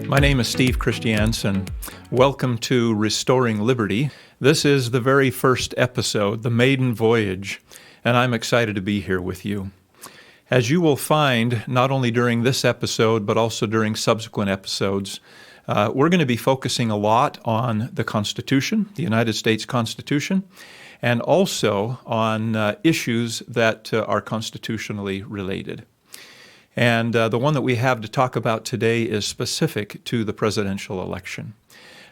My name is Steve Christiansen. Welcome to Restoring Liberty. This is the very first episode, the maiden voyage, and I'm excited to be here with you. As you will find, not only during this episode, but also during subsequent episodes, we're going to be focusing a lot on the Constitution, the United States Constitution, and also on issues that are constitutionally related. And the one that we have to talk about today is specific to the presidential election.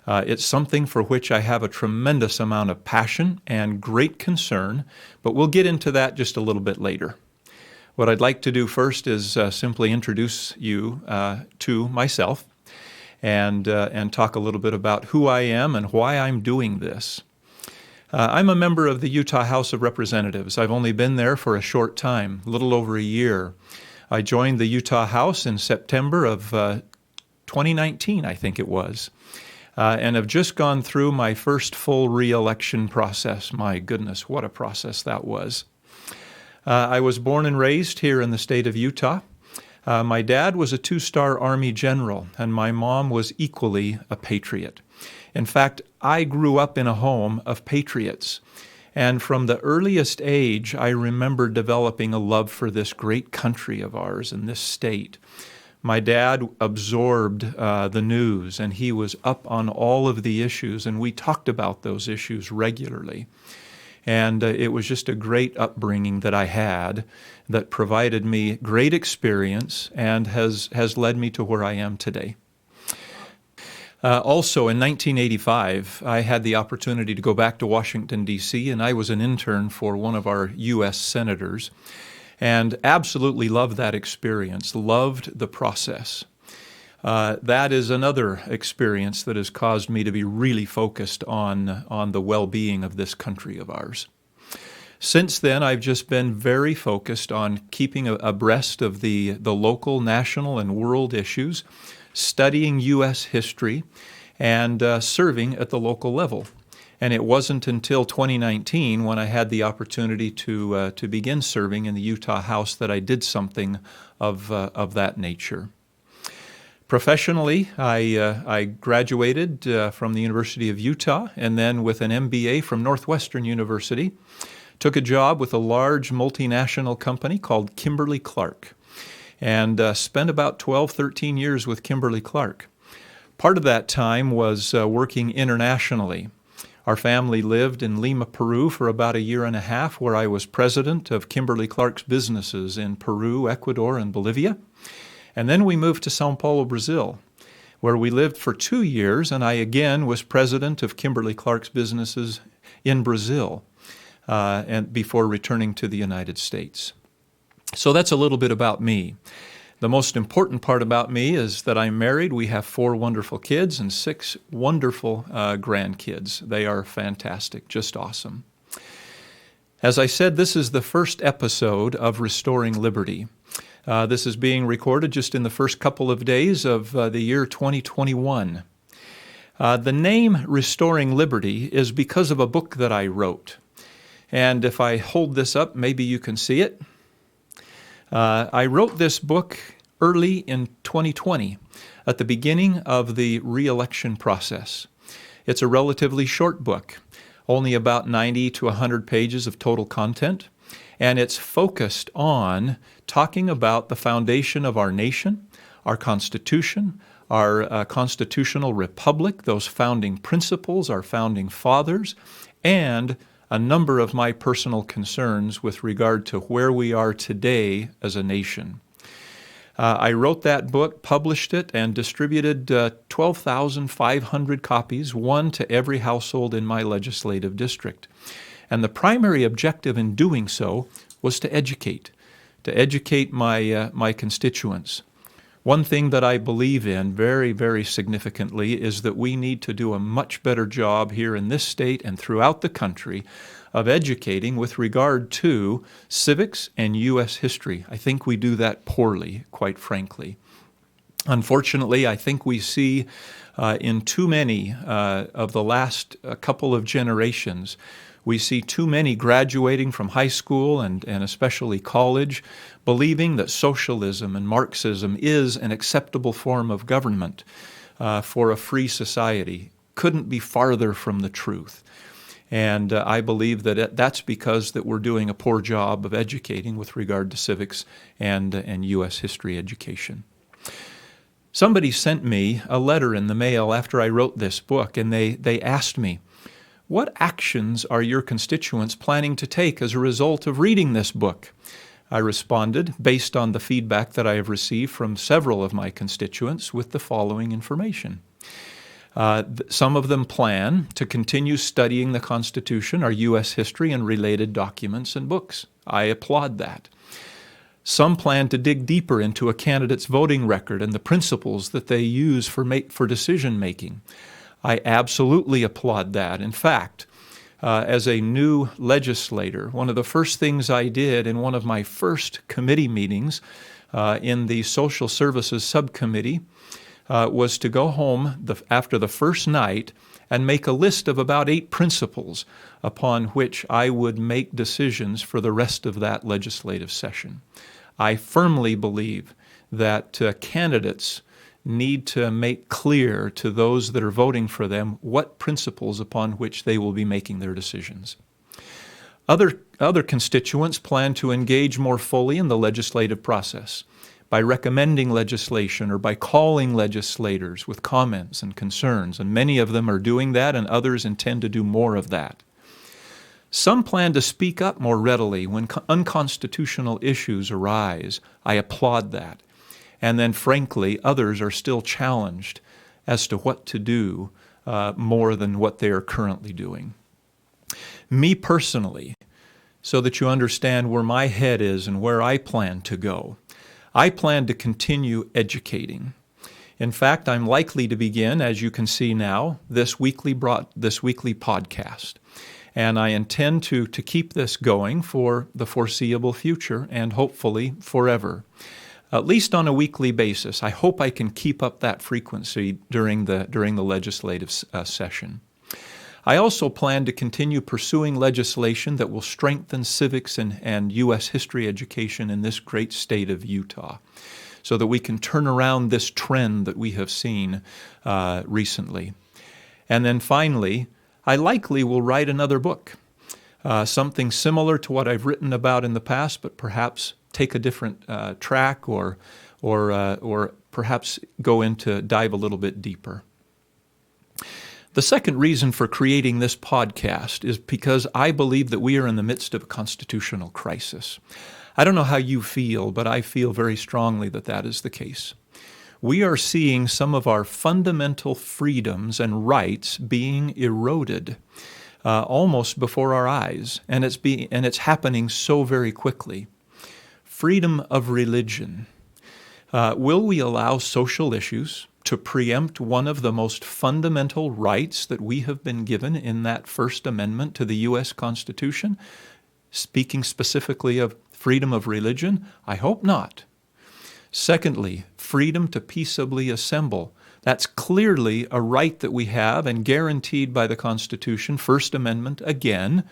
It's something for which I have a tremendous amount of passion and great concern, but we'll get into that just a little bit later. What I'd like to do first is simply introduce you to myself and talk a little bit about who I am and why I'm doing this. I'm a member of the Utah House of Representatives. I've only been there for a short time, a little over a year. I joined the Utah House in September of 2019, I think it was, and have just gone through my first full re-election process. My goodness, what a process that was. I was born and raised here in the state of Utah. My dad was a two-star Army general, and my mom was equally a patriot. In fact, I grew up in a home of patriots. And from the earliest age, I remember developing a love for this great country of ours and this state. My dad absorbed the news, and he was up on all of the issues, and we talked about those issues regularly. And it was just a great upbringing that I had that provided me great experience and has led me to where I am today. Also, in 1985, I had the opportunity to go back to Washington, D.C., and I was an intern for one of our U.S. senators, and absolutely loved that experience, loved the process. That is another experience that has caused me to be really focused on the well-being of this country of ours. Since then, I've just been very focused on keeping abreast of the local, national, and world issues, studying U.S. history, and serving at the local level. And it wasn't until 2019 when I had the opportunity to begin serving in the Utah House that I did something of that nature. Professionally, I graduated from the University of Utah, and then with an MBA from Northwestern University, took a job with a large multinational company called Kimberly-Clark, and spent about 12, 13 years with Kimberly-Clark. Part of that time was working internationally. Our family lived in Lima, Peru for about a year and a half, where I was president of Kimberly-Clark's businesses in Peru, Ecuador, and Bolivia. And then we moved to Sao Paulo, Brazil, where we lived for 2 years, and I again was president of Kimberly-Clark's businesses in Brazil, and before returning to the United States. So that's a little bit about me. The most important part about me is that I'm married. We have 4 wonderful kids and 6 wonderful grandkids. They are fantastic, just awesome. As I said, this is the first episode of Restoring Liberty. This is being recorded just in the first couple of days of the year 2021. The name Restoring Liberty is because of a book that I wrote. And if I hold this up, maybe you can see it. I wrote this book early in 2020, at the beginning of the re-election process. It's a relatively short book, only about 90 to 100 pages of total content, and it's focused on talking about the foundation of our nation, our Constitution, our constitutional republic, those founding principles, our founding fathers, and a number of my personal concerns with regard to where we are today as a nation. I wrote that book, published it, and distributed 12,500 copies, one to every household in my legislative district. And the primary objective in doing so was to educate my constituents. One thing that I believe in very, very significantly is that we need to do a much better job here in this state and throughout the country of educating with regard to civics and U.S. history. I think we do that poorly, quite frankly. Unfortunately, I think we see in too many of the last couple of generations, we see too many graduating from high school and especially college, believing that socialism and Marxism is an acceptable form of government. for a free society couldn't be farther from the truth. And I believe that that's because that we're doing a poor job of educating with regard to civics and U.S. history education. Somebody sent me a letter in the mail after I wrote this book, and they asked me, what actions are your constituents planning to take as a result of reading this book? I responded, based on the feedback that I have received from several of my constituents, with the following information. Some of them plan to continue studying the Constitution, our U.S. history, and related documents and books. I applaud that. Some plan to dig deeper into a candidate's voting record and the principles that they use for decision-making. I absolutely applaud that. In fact, as a new legislator, one of the first things I did in one of my first committee meetings in the Social Services Subcommittee was to go home after the first night and make a list of about 8 principles upon which I would make decisions for the rest of that legislative session. I firmly believe that candidates need to make clear to those that are voting for them what principles upon which they will be making their decisions. Other constituents plan to engage more fully in the legislative process by recommending legislation or by calling legislators with comments and concerns, and many of them are doing that, and others intend to do more of that. Some plan to speak up more readily when unconstitutional issues arise. I applaud that. And then, frankly, others are still challenged as to what to do more than what they are currently doing. Me personally, so that you understand where my head is and where I plan to go, I plan to continue educating. In fact, I'm likely to begin, as you can see now, this weekly podcast. And I intend to keep this going for the foreseeable future and hopefully forever. At least on a weekly basis. I hope I can keep up that frequency during the legislative session. I also plan to continue pursuing legislation that will strengthen civics and U.S. history education in this great state of Utah, so that we can turn around this trend that we have seen recently. And then finally, I likely will write another book, something similar to what I've written about in the past, but perhaps take a different track or perhaps dive a little bit deeper. The second reason for creating this podcast is because I believe that we are in the midst of a constitutional crisis. I don't know how you feel, but I feel very strongly that that is the case. We are seeing some of our fundamental freedoms and rights being eroded almost before our eyes, and it's happening so very quickly. Freedom of religion. Will we allow social issues to preempt one of the most fundamental rights that we have been given in that First Amendment to the U.S. Constitution? Speaking specifically of freedom of religion, I hope not. Secondly, freedom to peaceably assemble. That's clearly a right that we have and guaranteed by the Constitution, First Amendment again.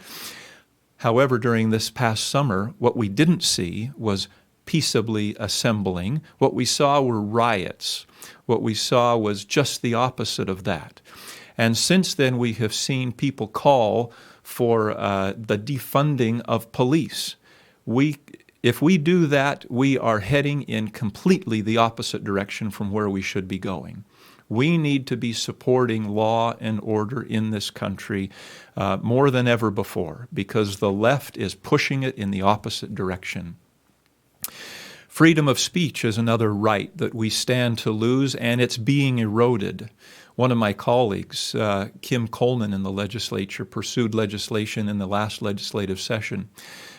However, during this past summer, what we didn't see was peaceably assembling. What we saw were riots. What we saw was just the opposite of that. And since then, we have seen people call for the defunding of police. If we do that, we are heading in completely the opposite direction from where we should be going. We need to be supporting law and order in this country more than ever before, because the left is pushing it in the opposite direction. Freedom of speech is another right that we stand to lose, and it's being eroded. One of my colleagues, Kim Coleman in the legislature, pursued legislation in the last legislative session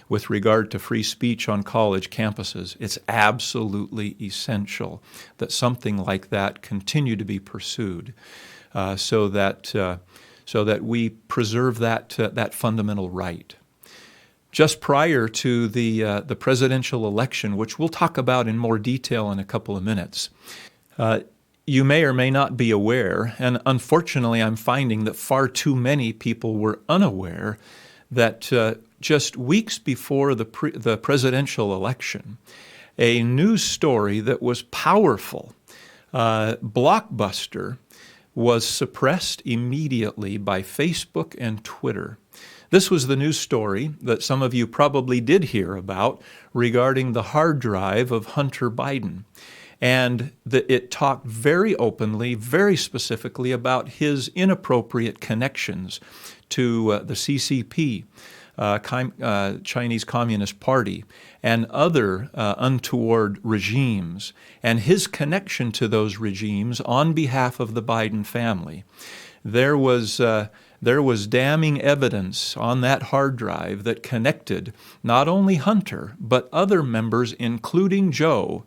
with regard to free speech on college campuses. It's absolutely essential that something like that continue to be pursued so that we preserve that fundamental right. Just prior to the presidential election, which we'll talk about in more detail in a couple of minutes, you may or may not be aware, and unfortunately I'm finding that far too many people were unaware that just weeks before the presidential election, a news story that was powerful Blockbuster was suppressed immediately by Facebook and Twitter. This was the news story that some of you probably did hear about regarding the hard drive of Hunter Biden. And it talked very openly, very specifically about his inappropriate connections to the CCP, Chinese Communist Party, and other untoward regimes, and his connection to those regimes on behalf of the Biden family. There was damning evidence on that hard drive that connected not only Hunter, but other members, including Joe,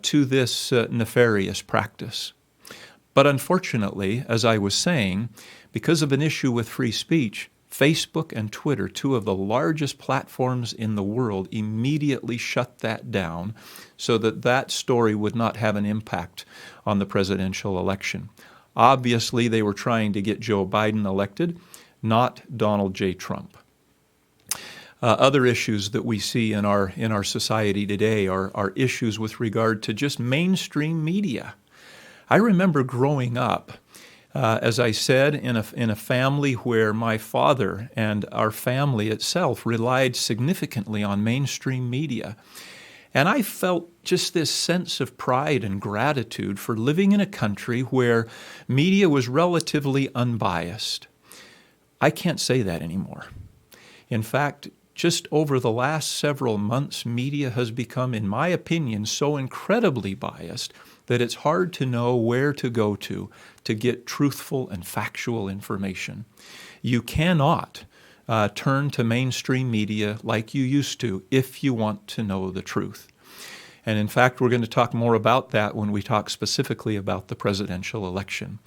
to this nefarious practice. But unfortunately, as I was saying, because of an issue with free speech, Facebook and Twitter, two of the largest platforms in the world, immediately shut that down so that that story would not have an impact on the presidential election. Obviously, they were trying to get Joe Biden elected, not Donald J. Trump. Other issues that we see in our society today are issues with regard to just mainstream media. I remember growing up, as I said, in a family where my father and our family itself relied significantly on mainstream media. And I felt just this sense of pride and gratitude for living in a country where media was relatively unbiased. I can't say that anymore. In fact, just over the last several months, media has become, in my opinion, so incredibly biased that it's hard to know where to go to get truthful and factual information. You cannot turn to mainstream media like you used to if you want to know the truth. And in fact, we're going to talk more about that when we talk specifically about the presidential election,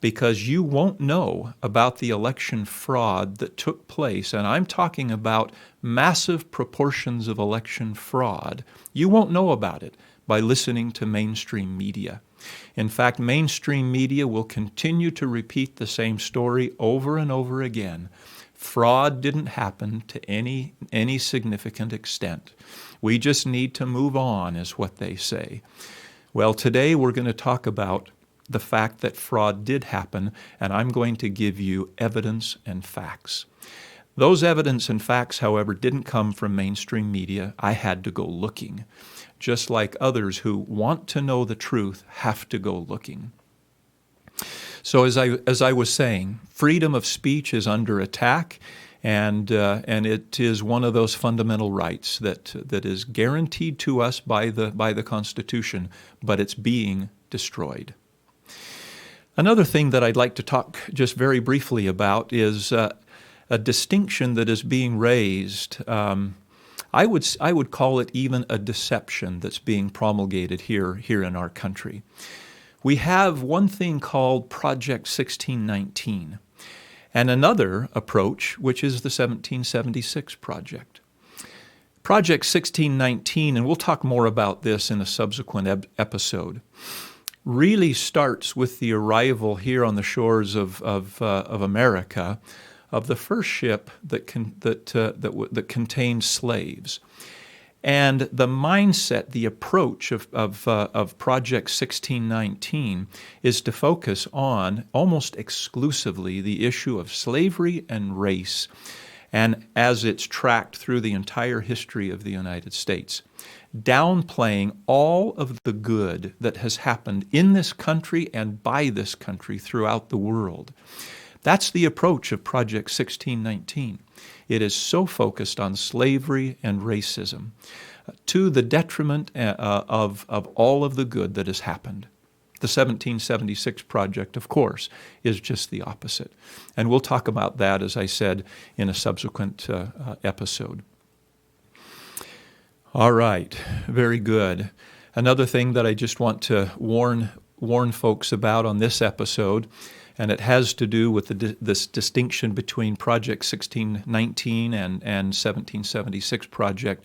because you won't know about the election fraud that took place, and I'm talking about massive proportions of election fraud. You won't know about it by listening to mainstream media. In fact, mainstream media will continue to repeat the same story over and over again. Fraud didn't happen to any significant extent. We just need to move on, is what they say. Well, today we're going to talk about the fact that fraud did happen, and I'm going to give you evidence and facts. Those evidence and facts, however, didn't come from mainstream media. I had to go looking, just like others who want to know the truth have to go looking. So as I was saying, freedom of speech is under attack, and it is one of those fundamental rights that is guaranteed to us by the Constitution, but it's being destroyed. Another thing that I'd like to talk just very briefly about is a distinction that is being raised. I would call it even a deception that's being promulgated here in our country. We have one thing called Project 1619, and another approach, which is the 1776 Project. Project 1619, and we'll talk more about this in a subsequent episode, really starts with the arrival here on the shores of America of the first ship that contained slaves. And the mindset, the approach of Project 1619 is to focus on almost exclusively the issue of slavery and race, and as it's tracked through the entire history of the United States, downplaying all of the good that has happened in this country and by this country throughout the world. That's the approach of Project 1619. It is so focused on slavery and racism to the detriment of all of the good that has happened. The 1776 Project, of course, is just the opposite. And we'll talk about that, as I said, in a subsequent episode. All right, very good. Another thing that I just want to warn folks about on this episode, and it has to do with this distinction between Project 1619 and 1776 Project,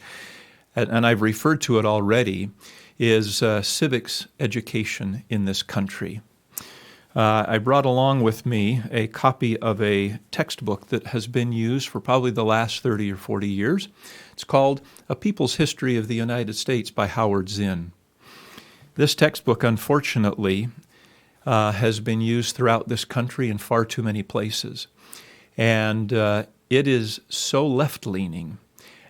and I've referred to it already, is civics education in this country. I brought along with me a copy of a textbook that has been used for probably the last 30 or 40 years. It's called A People's History of the United States by Howard Zinn. This textbook, unfortunately, has been used throughout this country in far too many places. And it is so left-leaning,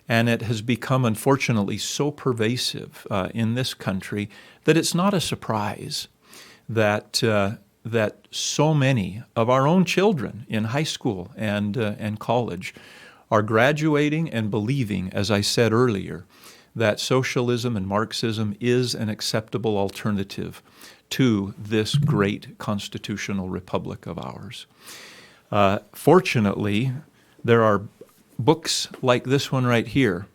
and it has become, unfortunately, so pervasive in this country that it's not a surprise that so many of our own children in high school and college are graduating and believing, as I said earlier, that socialism and Marxism is an acceptable alternative to this great constitutional republic of ours. Fortunately, there are books like this one right here,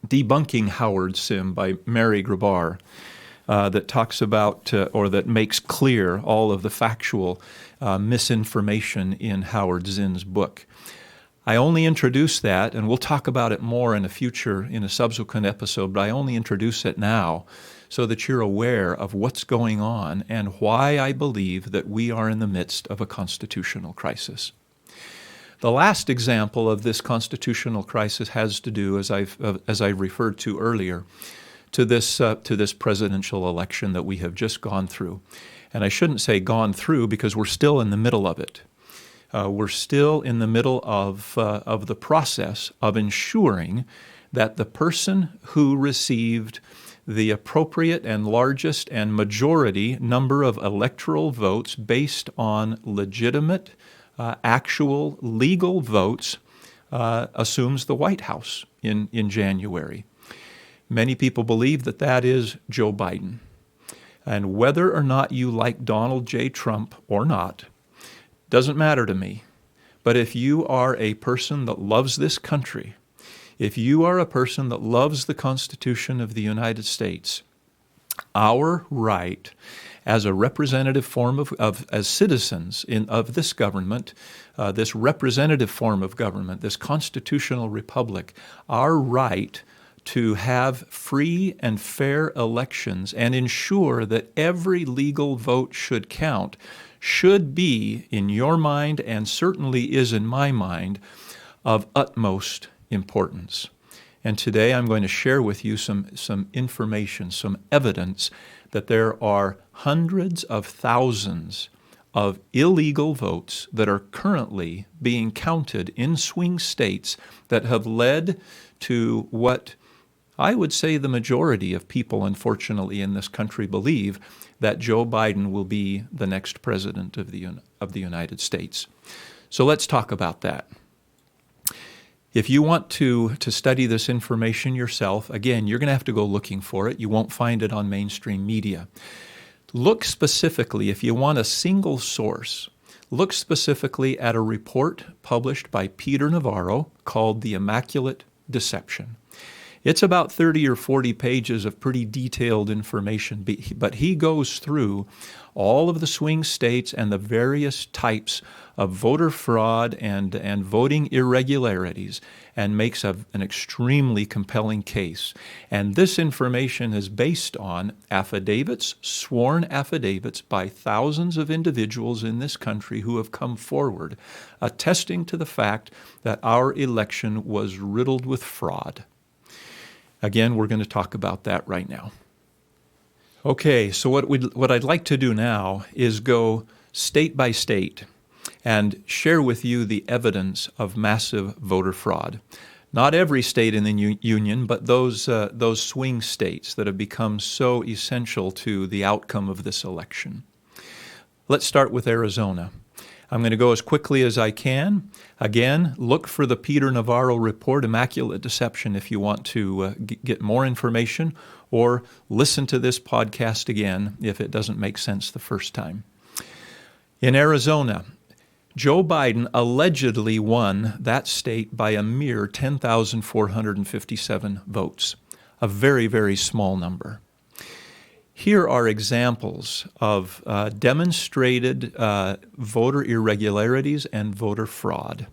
Debunking Howard Sim by Mary Grabar, that talks about or that makes clear all of the factual misinformation in Howard Zinn's book. I only introduce that, and we'll talk about it more in a subsequent episode, but I only introduce it now so that you're aware of what's going on and why I believe that we are in the midst of a constitutional crisis. The last example of this constitutional crisis has to do, as I referred to earlier, to this presidential election that we have just gone through. And I shouldn't say gone through because we're still in the middle of it. We're still in the middle of the process of ensuring that the person who received the appropriate and largest and majority number of electoral votes based on legitimate, actual, legal votes assumes the White House in January. Many people believe that that is Joe Biden. And whether or not you like Donald J. Trump or not, doesn't matter to me. But if you are a person that loves this country, if you are a person that loves the Constitution of the United States, our right as a representative form as citizens of this government, this representative form of government, this constitutional republic, our right to have free and fair elections and ensure that every legal vote should count should be, in your mind, and certainly is in my mind, of utmost importance. And today I'm going to share with you some information, some evidence that there are hundreds of thousands of illegal votes that are currently being counted in swing states that have led to what I would say the majority of people, unfortunately, in this country believe, that Joe Biden will be the next president of the United States. So let's talk about that. If you want to study this information yourself, again, you're going to have to go looking for it. You won't find it on mainstream media. Look specifically, if you want a single source, look specifically at a report published by Peter Navarro called The Immaculate Deception. It's about 30 or 40 pages of pretty detailed information, but he goes through all of the swing states and the various types of voter fraud and voting irregularities and makes an extremely compelling case. And this information is based on affidavits, sworn affidavits by thousands of individuals in this country who have come forward, attesting to the fact that our election was riddled with fraud. Again, we're going to talk about that right now. Okay, so what I'd like to do now is go state by state and share with you the evidence of massive voter fraud. Not every state in the union, but those swing states that have become so essential to the outcome of this election. Let's start with Arizona. I'm going to go as quickly as I can. Again, look for the Peter Navarro report, Immaculate Deception, if you want to get more information, or listen to this podcast again if it doesn't make sense the first time. In Arizona, Joe Biden allegedly won that state by a mere 10,457 votes, a very, very small number. Here are examples of demonstrated voter irregularities and voter fraud.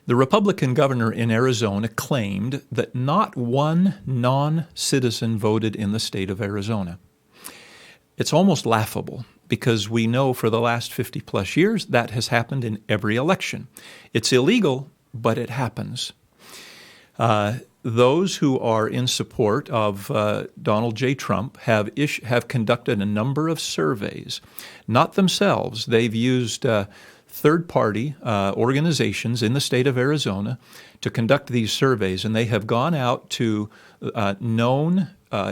The Republican governor in Arizona claimed that not one non-citizen voted in the state of Arizona. It's almost laughable because we know for the last 50 plus years that has happened in every election. It's illegal, but it happens. those who are in support of Donald J. Trump have conducted a number of surveys. Not themselves. They've used third-party organizations in the state of Arizona to conduct these surveys, and they have gone out to known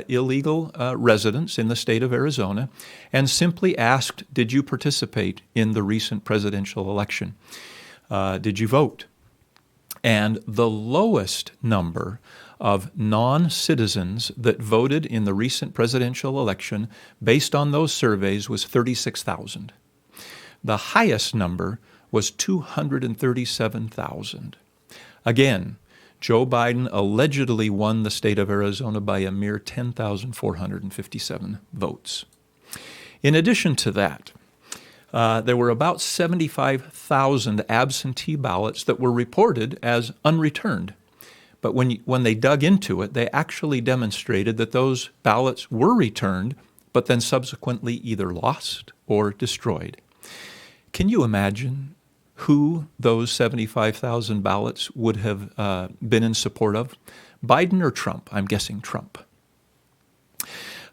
illegal residents in the state of Arizona and simply asked, did you participate in the recent presidential election? Did you vote? And the lowest number of non-citizens that voted in the recent presidential election based on those surveys was 36,000. The highest number was 237,000. Again, Joe Biden allegedly won the state of Arizona by a mere 10,457 votes. In addition to that, there were about 75,000 absentee ballots that were reported as unreturned. But when they dug into it, they actually demonstrated that those ballots were returned, but then subsequently either lost or destroyed. Can you imagine who those 75,000 ballots would have been in support of? Biden or Trump? I'm guessing Trump.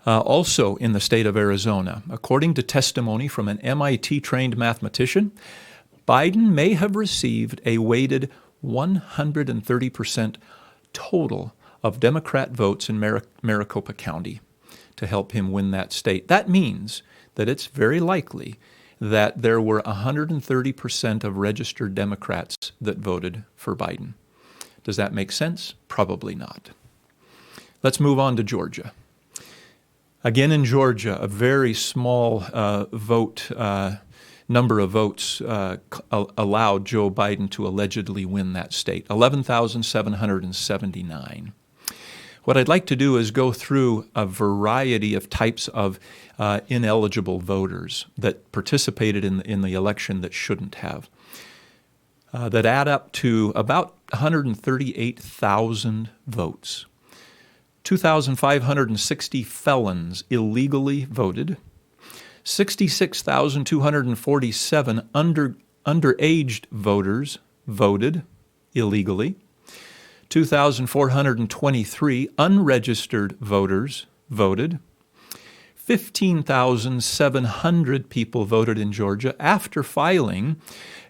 Also in the state of Arizona, according to testimony from an MIT-trained mathematician, Biden may have received a weighted 130% total of Democrat votes in Maricopa County to help him win that state. That means that it's very likely that there were 130% of registered Democrats that voted for Biden. Does that make sense? Probably not. Let's move on to Georgia. Again, in Georgia, a very small number of votes allowed Joe Biden to allegedly win that state, 11,779. What I'd like to do is go through a variety of types of ineligible voters that participated in the election that shouldn't have, that add up to about 138,000 votes. 2,560 felons illegally voted. 66,247 underaged voters voted illegally. 2,423 unregistered voters voted. 15,700 people voted in Georgia after filing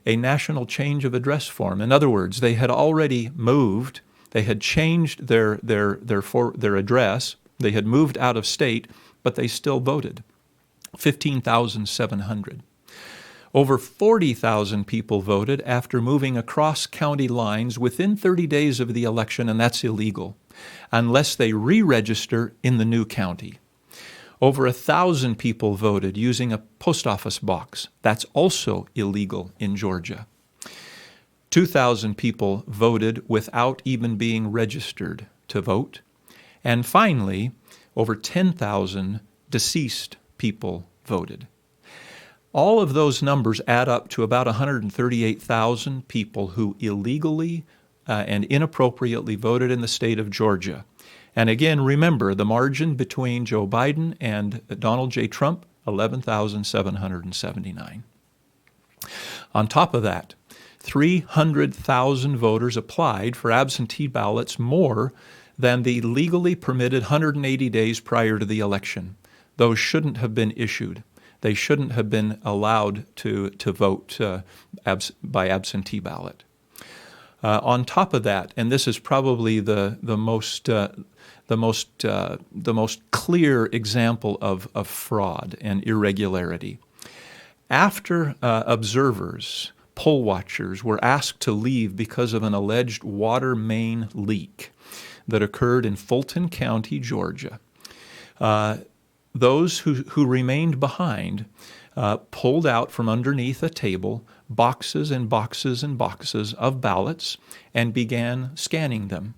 a national change of address form. In other words, they had already moved, they had changed their address, they had moved out of state, but they still voted. 15,700. Over 40,000 people voted after moving across county lines within 30 days of the election, and that's illegal, unless they re-register in the new county. Over 1,000 people voted using a post office box. That's also illegal in Georgia. 2,000 people voted without even being registered to vote. And finally, over 10,000 deceased people voted. All of those numbers add up to about 138,000 people who illegally and inappropriately voted in the state of Georgia. And again, remember, the margin between Joe Biden and Donald J. Trump, 11,779. On top of that, 300,000 voters applied for absentee ballots more than the legally permitted 180 days prior to the election. Those shouldn't have been issued. They shouldn't have been allowed to vote by absentee ballot. On top of that, and this is probably the most clear example of fraud and irregularity. After observers, poll watchers, were asked to leave because of an alleged water main leak that occurred in Fulton County, Georgia, those who remained behind pulled out from underneath a table boxes and boxes and boxes of ballots and began scanning them.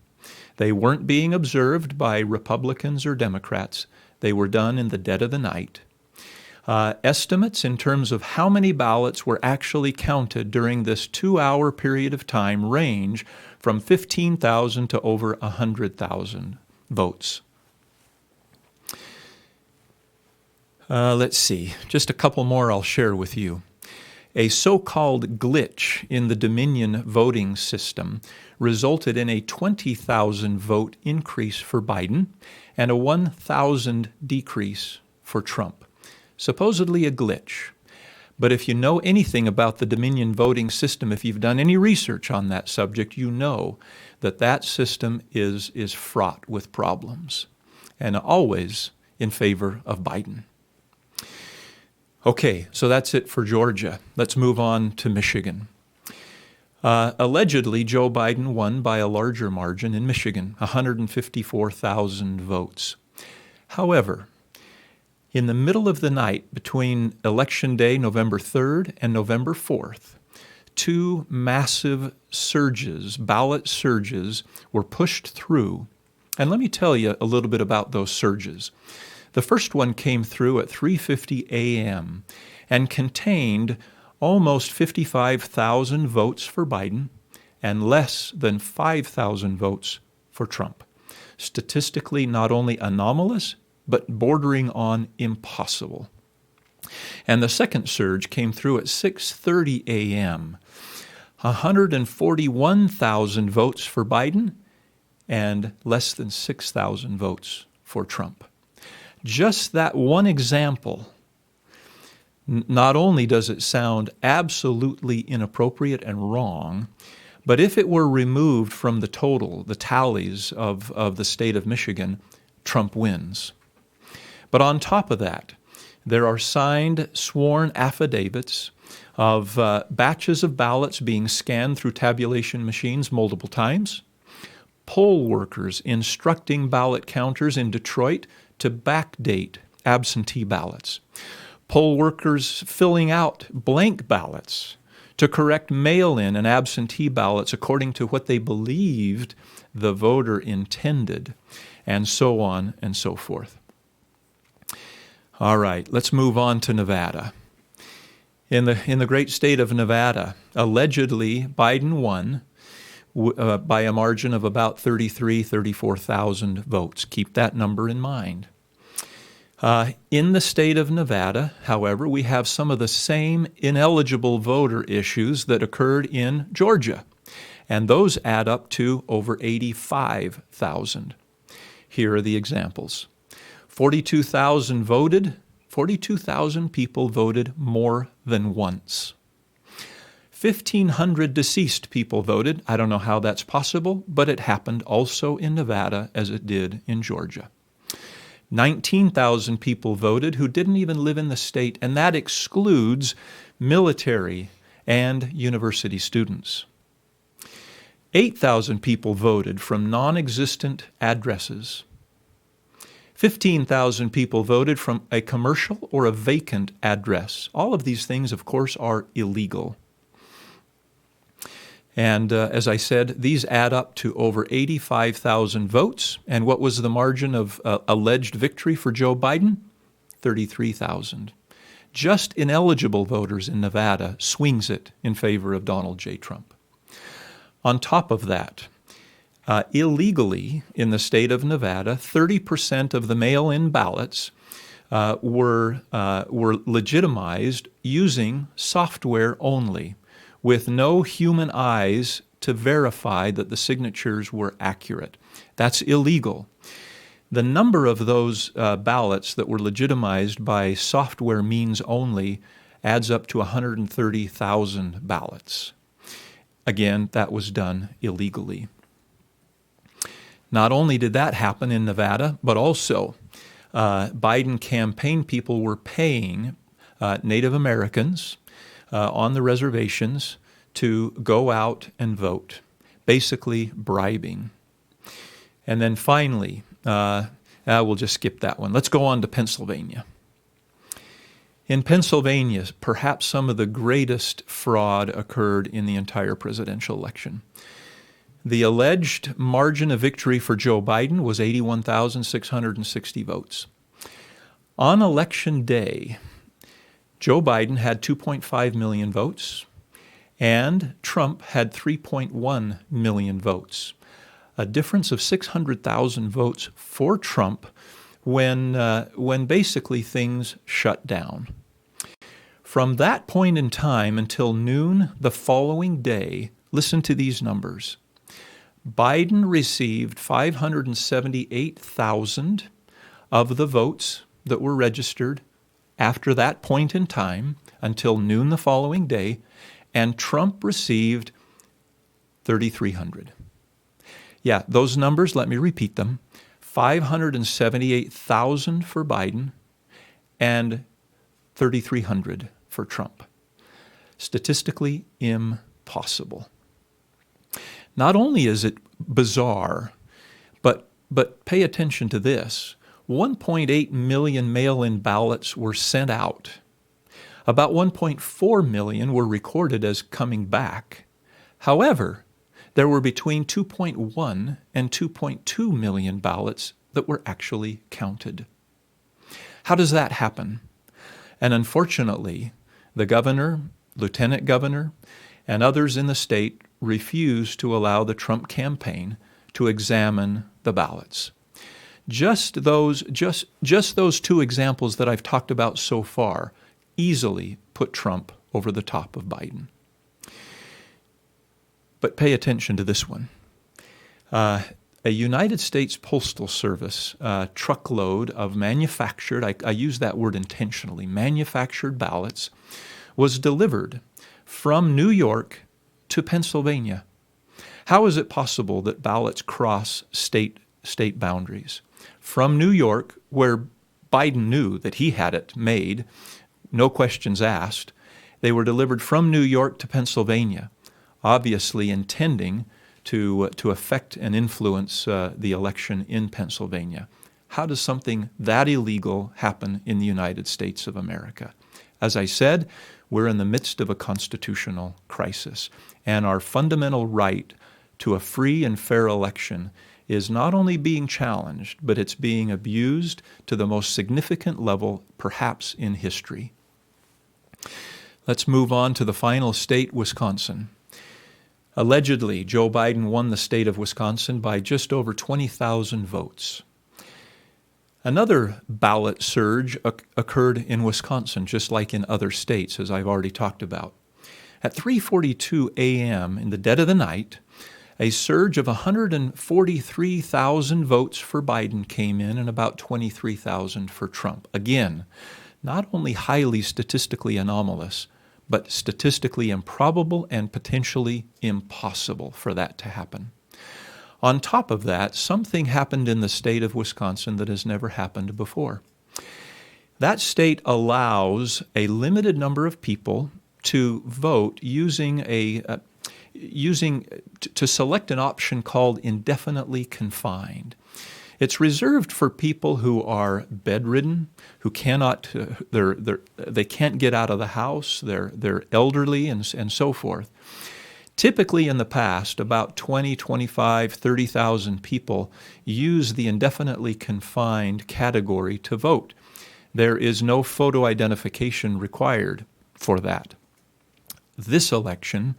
They weren't being observed by Republicans or Democrats. They were done in the dead of the night. Estimates in terms of how many ballots were actually counted during this 2-hour period of time range from 15,000 to over 100,000 votes. Let's see, just a couple more I'll share with you. A so-called glitch in the Dominion voting system resulted in a 20,000 vote increase for Biden and a 1,000 decrease for Trump. Supposedly a glitch. But if you know anything about the Dominion voting system, if you've done any research on that subject, you know that that system is fraught with problems and always in favor of Biden. Okay, so that's it for Georgia. Let's move on to Michigan. Allegedly, Joe Biden won by a larger margin in Michigan, 154,000 votes. However, in the middle of the night between Election Day, November 3rd and November 4th, two massive surges, ballot surges, were pushed through. And let me tell you a little bit about those surges. The first one came through at 3:50 a.m. and contained almost 55,000 votes for Biden and less than 5,000 votes for Trump. Statistically not only anomalous, but bordering on impossible. And the second surge came through at 6:30 a.m. 141,000 votes for Biden and less than 6,000 votes for Trump. Just that one example, not only does it sound absolutely inappropriate and wrong, but if it were removed from the total, the tallies of the state of Michigan, Trump wins. But on top of that, there are signed, sworn affidavits of batches of ballots being scanned through tabulation machines multiple times, poll workers instructing ballot counters in Detroit to backdate absentee ballots, poll workers filling out blank ballots to correct mail-in and absentee ballots according to what they believed the voter intended, and so on and so forth. All right, let's move on to Nevada. In the great state of Nevada, allegedly Biden won by a margin of about 34,000 votes. Keep that number in mind. In the state of Nevada, however, we have some of the same ineligible voter issues that occurred in Georgia, and those add up to over 85,000. Here are the examples. 42,000 voted. 42,000 people voted more than once. 1,500 deceased people voted. I don't know how that's possible, but it happened also in Nevada as it did in Georgia. 19,000 people voted who didn't even live in the state, and that excludes military and university students. 8,000 people voted from non-existent addresses. 15,000 people voted from a commercial or a vacant address. All of these things, of course, are illegal. And as I said, these add up to over 85,000 votes. And what was the margin of alleged victory for Joe Biden? 33,000. Just ineligible voters in Nevada swings it in favor of Donald J. Trump. On top of that, illegally in the state of Nevada, 30% of the mail-in ballots were legitimized using software only, with no human eyes to verify that the signatures were accurate. That's illegal. The number of those ballots that were legitimized by software means only adds up to 130,000 ballots. Again, that was done illegally. Not only did that happen in Nevada, but also Biden campaign people were paying Native Americans on the reservations to go out and vote, basically bribing. And then finally, we'll just skip that one. Let's go on to Pennsylvania. In Pennsylvania, perhaps some of the greatest fraud occurred in the entire presidential election. The alleged margin of victory for Joe Biden was 81,660 votes. On Election Day, Joe Biden had 2.5 million votes, and Trump had 3.1 million votes, a difference of 600,000 votes for Trump when basically things shut down. From that point in time until noon the following day, listen to these numbers. Biden received 578,000 of the votes that were registered after that point in time until noon the following day, and Trump received 3,300. Yeah, those numbers, let me repeat them. 578,000 for Biden and 3,300 for Trump. Statistically impossible. Not only is it bizarre, but pay attention to this. 1.8 million mail-in ballots were sent out. About 1.4 million were recorded as coming back. However, there were between 2.1 and 2.2 million ballots that were actually counted. How does that happen? And unfortunately, the governor, lieutenant governor, and others in the state refused to allow the Trump campaign to examine the ballots. Just those two examples that I've talked about so far easily put Trump over the top of Biden. But pay attention to this one. A United States Postal Service truckload of manufactured, I use that word intentionally, manufactured ballots, was delivered from New York to Pennsylvania. How is it possible that ballots cross state boundaries? From New York, where Biden knew that he had it made, no questions asked, they were delivered from New York to Pennsylvania, obviously intending to affect and influence the election in Pennsylvania. How does something that illegal happen in the United States of America? As I said, we're in the midst of a constitutional crisis, and our fundamental right to a free and fair election is not only being challenged, but it's being abused to the most significant level, perhaps in history. Let's move on to the final state, Wisconsin. Allegedly, Joe Biden won the state of Wisconsin by just over 20,000 votes. Another ballot surge occurred in Wisconsin, just like in other states, as I've already talked about. At 3:42 a.m. in the dead of the night, a surge of 143,000 votes for Biden came in and about 23,000 for Trump. Again, not only highly statistically anomalous, but statistically improbable and potentially impossible for that to happen. On top of that, something happened in the state of Wisconsin that has never happened before. That state allows a limited number of people to vote to select an option called indefinitely confined. It's reserved for people who are bedridden, who cannot, they can't get out of the house, they're elderly, and so forth. Typically in the past, about 20, 25, 30,000 people use the indefinitely confined category to vote. There is no photo identification required for that. This election,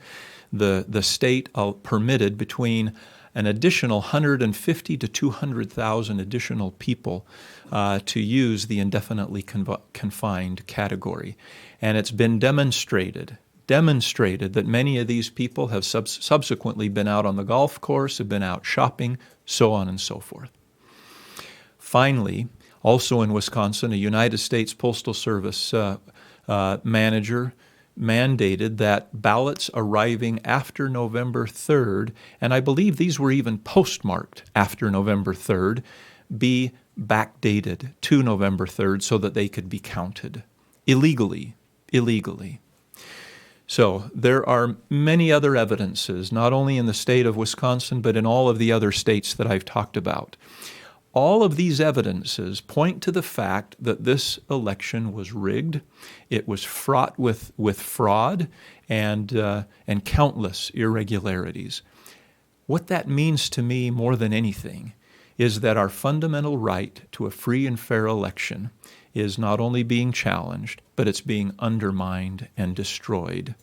the state permitted between an additional 150 to 200,000 additional people to use the indefinitely confined category. And it's been demonstrated that many of these people have subsequently been out on the golf course, have been out shopping, so on and so forth. Finally, also in Wisconsin, a United States Postal Service manager mandated that ballots arriving after November 3rd, and I believe these were even postmarked after November 3rd, be backdated to November 3rd so that they could be counted illegally. So there are many other evidences, not only in the state of Wisconsin, but in all of the other states that I've talked about. All of these evidences point to the fact that this election was rigged. It was fraught with fraud and countless irregularities. What that means to me more than anything is that our fundamental right to a free and fair election is not only being challenged, but it's being undermined and destroyed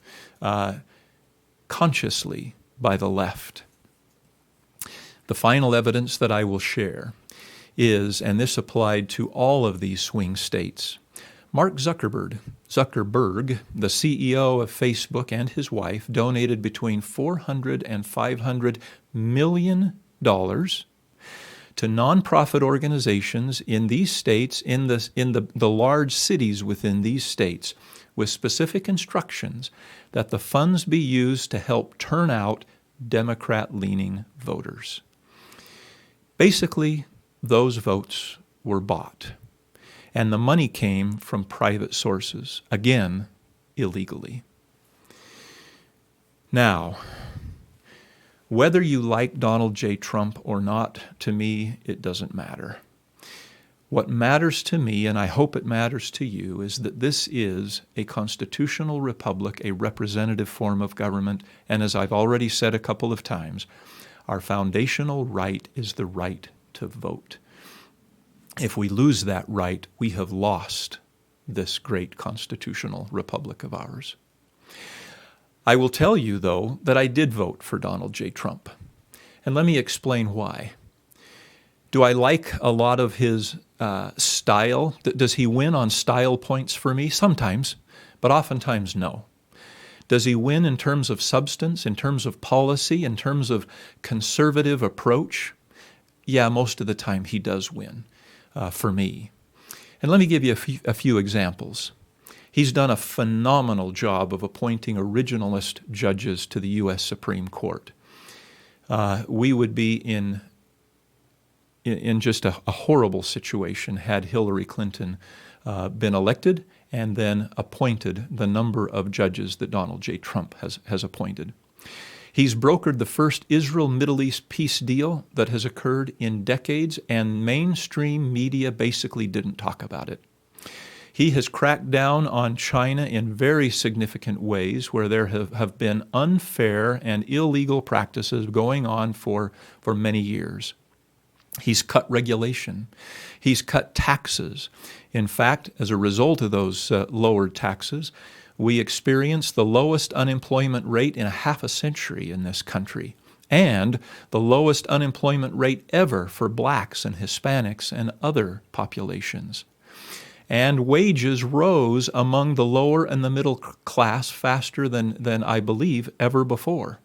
consciously by the left. The final evidence that I will share is, and this applied to all of these swing states, Mark Zuckerberg, the CEO of Facebook, and his wife donated between $400 and $500 million to nonprofit organizations in these states, in the large cities within these states, with specific instructions that the funds be used to help turn out Democrat-leaning voters. Basically, those votes were bought, and the money came from private sources, again, illegally. Now, whether you like Donald J. Trump or not, to me, it doesn't matter. What matters to me, and I hope it matters to you, is that this is a constitutional republic, a representative form of government, and as I've already said a couple of times, our foundational right is the right to vote. If we lose that right, we have lost this great constitutional republic of ours. I will tell you, though, that I did vote for Donald J. Trump. And let me explain why. Do I like a lot of his style? Does he win on style points for me? Sometimes, but oftentimes no. Does he win in terms of substance, in terms of policy, in terms of conservative approach? Yeah, most of the time he does win for me. And let me give you a few examples. He's done a phenomenal job of appointing originalist judges to the U.S. Supreme Court. We would be in just a horrible situation had Hillary Clinton been elected and then appointed the number of judges that Donald J. Trump has appointed. He's brokered the first Israel-Middle East peace deal that has occurred in decades, and mainstream media basically didn't talk about it. He has cracked down on China in very significant ways where there have been unfair and illegal practices going on for many years. He's cut regulation. He's cut taxes. In fact, as a result of those lowered taxes, we experienced the lowest unemployment rate in half a century in this country, and the lowest unemployment rate ever for blacks and Hispanics and other populations. And wages rose among the lower and the middle class faster than I believe ever before.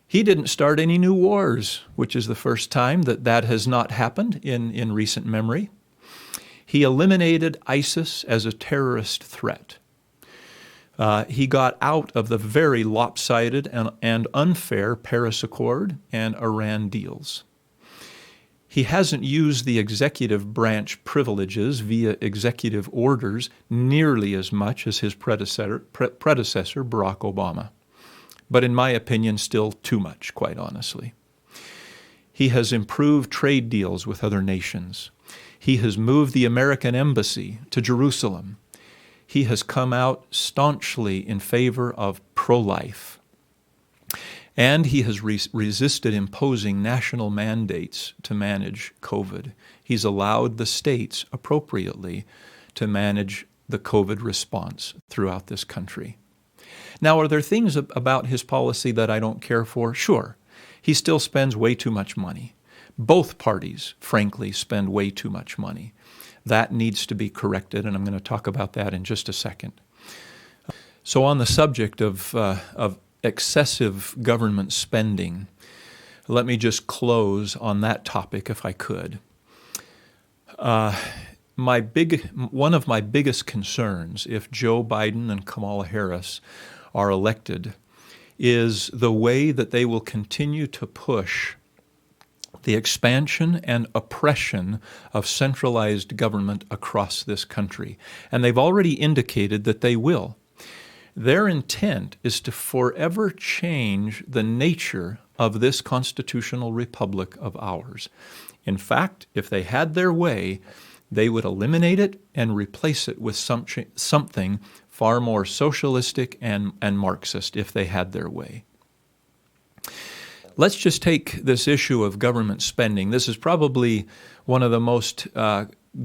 He didn't start any new wars, which is the first time that has not happened in recent memory. He eliminated ISIS as a terrorist threat. He got out of the very lopsided and unfair Paris Accord and Iran deals. He hasn't used the executive branch privileges via executive orders nearly as much as his predecessor, Barack Obama. But in my opinion, still too much, quite honestly. He has improved trade deals with other nations. He has moved the American embassy to Jerusalem. He has come out staunchly in favor of pro-life. And he has resisted imposing national mandates to manage COVID. He's allowed the states appropriately to manage the COVID response throughout this country. Now, are there things about his policy that I don't care for? Sure. He still spends way too much money. Both parties, frankly, spend way too much money. That needs to be corrected, and I'm going to talk about that in just a second. So on the subject of excessive government spending, let me just close on that topic if I could. One of my biggest concerns, if Joe Biden and Kamala Harris are elected, is the way that they will continue to push the expansion and oppression of centralized government across this country. And they've already indicated that they will. Their intent is to forever change the nature of this constitutional republic of ours. In fact, if they had their way, they would eliminate it and replace it with something far more socialistic and Marxist if they had their way. Let's just take this issue of government spending. This is probably one of the most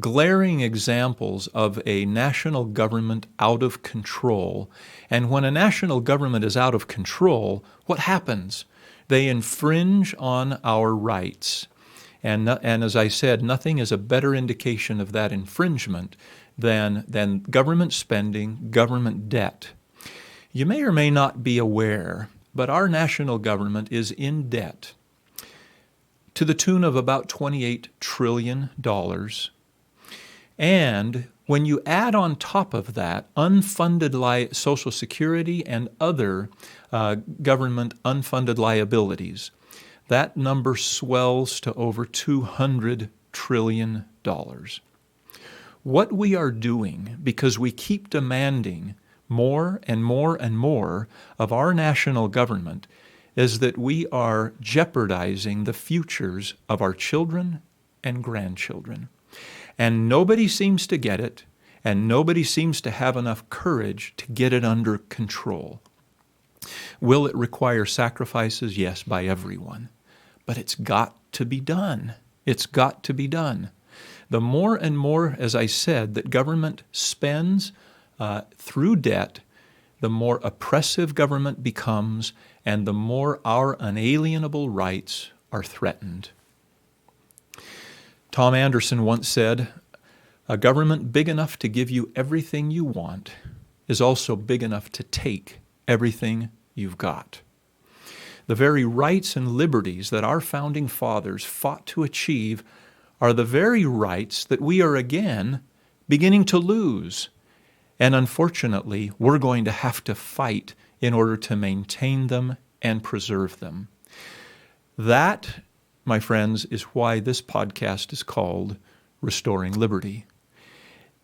glaring examples of a national government out of control. And when a national government is out of control, what happens? They infringe on our rights. And as I said, nothing is a better indication of that infringement than government spending, government debt. You may or may not be aware, but our national government is in debt to the tune of about $28 trillion. And when you add on top of that unfunded Social Security and other government unfunded liabilities, that number swells to over $200 trillion. What we are doing, because we keep demanding more and more and more of our national government, is that we are jeopardizing the futures of our children and grandchildren. And nobody seems to get it, and nobody seems to have enough courage to get it under control. Will it require sacrifices? Yes, by everyone. But it's got to be done. It's got to be done. The more and more, as I said, that government spends through debt, the more oppressive government becomes, and the more our unalienable rights are threatened. Tom Anderson once said, "A government big enough to give you everything you want is also big enough to take everything you've got." The very rights and liberties that our founding fathers fought to achieve are the very rights that we are again beginning to lose. And unfortunately, we're going to have to fight in order to maintain them and preserve them. That, my friends, is why this podcast is called Restoring Liberty.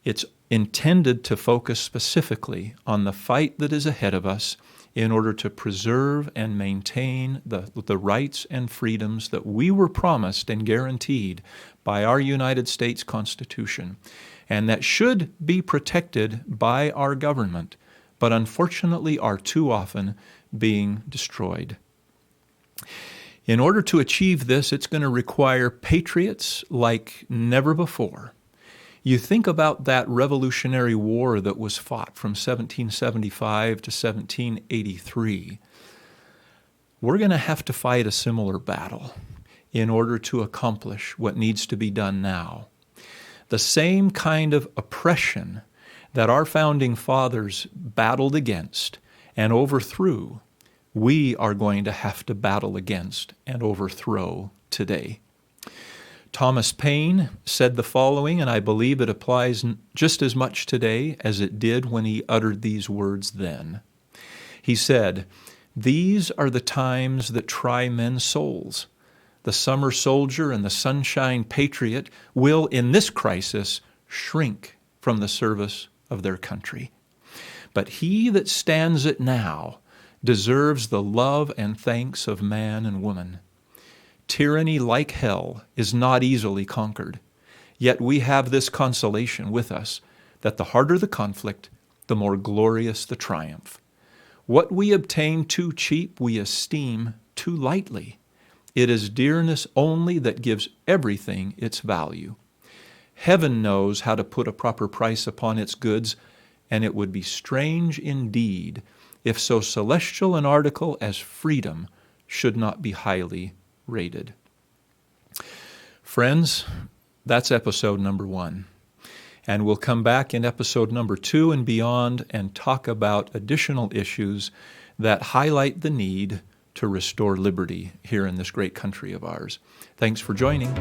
It's intended to focus specifically on the fight that is ahead of us in order to preserve and maintain the rights and freedoms that we were promised and guaranteed by our United States Constitution, and that should be protected by our government, but unfortunately are too often being destroyed. In order to achieve this, it's going to require patriots like never before. You think about that Revolutionary War that was fought from 1775 to 1783. We're going to have to fight a similar battle in order to accomplish what needs to be done now. The same kind of oppression that our founding fathers battled against and overthrew, we are going to have to battle against and overthrow today. Thomas Paine said the following, and I believe it applies just as much today as it did when he uttered these words then. He said, "These are the times that try men's souls. The summer soldier and the sunshine patriot will, in this crisis, shrink from the service of their country. But he that stands it now deserves the love and thanks of man and woman. Tyranny, like hell, is not easily conquered. Yet we have this consolation with us, that the harder the conflict, the more glorious the triumph. What we obtain too cheap, we esteem too lightly. It is dearness only that gives everything its value. Heaven knows how to put a proper price upon its goods, and it would be strange indeed if so celestial an article as freedom should not be highly rated." Friends, that's episode number 1. And we'll come back in episode number 2 and beyond and talk about additional issues that highlight the need to restore liberty here in this great country of ours. Thanks for joining.